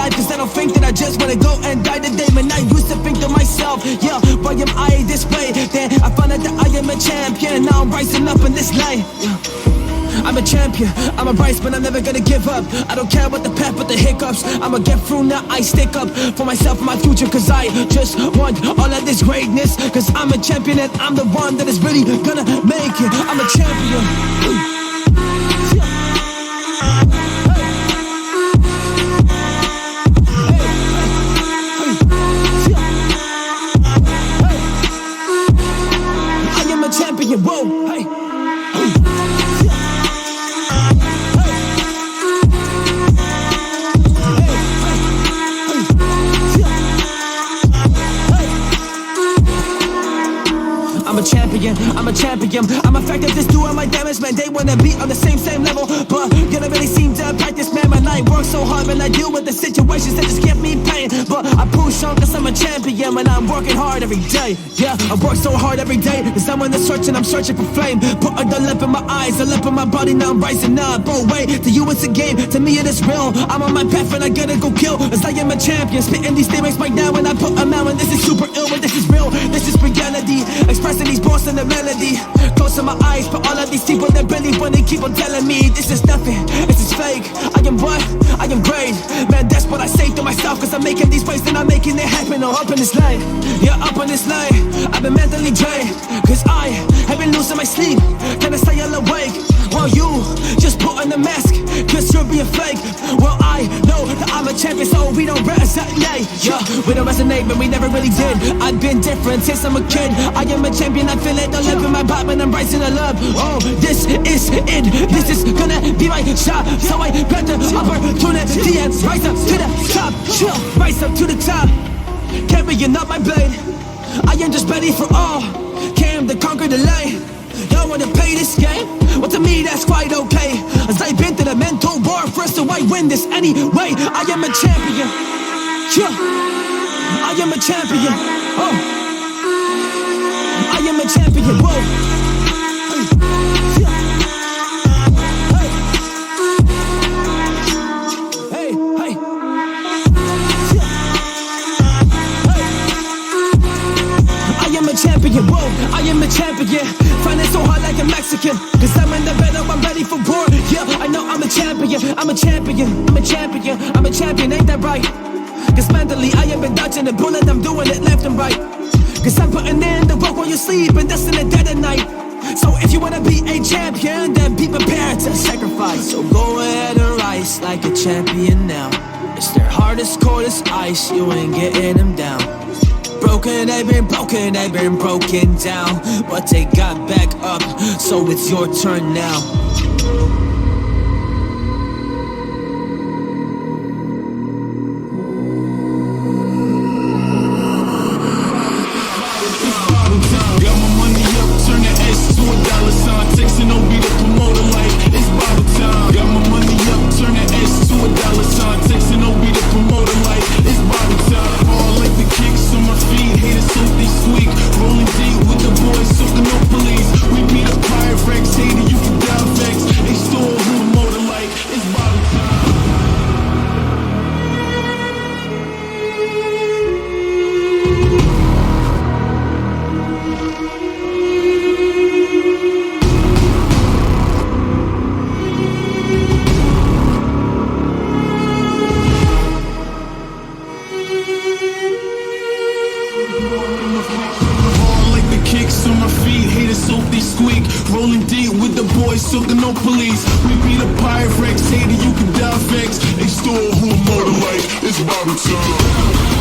life, cause I don't think that I just wanna go and die today. Man, I used to think to myself, yeah, why am I this way? Then I found out that I am a champion, now I'm rising up in this life, yeah. I'm a champion, I'm a rise, but I'm never gonna give up. I don't care what the path, but the hiccups. I'ma get through now, I stick up for myself and my future, cause I just want all of this greatness. Cause I'm a champion and I'm the one that is really gonna make it. I'm a champion. Whoa, hey. I'm a champion, I'm a champion. I'm effective, just doing my damage, man. They wanna be on the same level, but you don't really seem to practice, man. Man, I work so hard, man. I deal with the situations that just give me pain, but I push on cause I'm a champion, man. I'm working hard every day, yeah. I work so hard every day, cause I'm on the search and I'm searching for flame. Put the lip in my eyes, the lip in my body, now I'm rising up. Oh wait, to you it's a game, to me it is real. I'm on my path and I gotta go kill, cause I am a champion. Spitting these lyrics right now and I put them out, and this is super ill, but this is real, this is reality. Expressing these bars and the melody, close to my eyes, but all of these people that believe when they keep on telling me this is nothing, this is fake. I am what? I am great, man. That's what I say to myself, cause I'm making these waves and I'm making it happen. Oh, up in this line, yeah, up in this line. I've been mentally drained, cause I have been losing my sleep. Can I stay all awake while you just put on the mask, cause you're being fake? Well, I know that I'm a champion, so we don't resonate. Yeah, we don't resonate, but we never really did. I've been different since I'm a kid. I am a champion, I feel it, the love in my body, and I'm rising to love. Oh, this is it, this is gonna be my shot. So I got the opportunity and rise up to the top. Chill, rise up to the top, carrying up my blade. I am just ready for all, came to conquer the light. Y'all wanna play this game? Well, to me that's quite okay, as I've been through the mental war first, so I win this anyway. I am a champion, yeah. I am a champion, oh. I am a champion, whoa. Champion, whoa, I am a champion. Finding so hard like a Mexican, cause I'm in the battle, I'm ready for war. Yeah, I know I'm a champion, I'm a champion, I'm a champion, I'm a champion, ain't that right? Cause mentally I have been dodging the bullet, I'm doing it left and right. Cause I'm putting in the work while you sleep, and that's in the dead of night. So if you wanna be a champion, then be prepared to sacrifice. So go ahead and rise like a champion now. It's their hardest, coldest ice, you ain't getting them down. Broken, they've been broken down, but they got back up, so it's your turn now. Got my money up, turn the S to a dollar sign. Texting OB the promoter like it's bottle time. Got my money up, turn the S to a dollar sign. Texting OB the promoter like it's bottle time. All like the kicks on my feet, haters so they squeak. Rolling deep with the boys, soaking no police. We beat up Pyrex, hater, you can down vex. They stole who the motor like it's bottle time. Rolling deep with the boys, soaking no police. We beat a Pyrex, hater, you can die vex. They stole who a motor like, it's bottle time.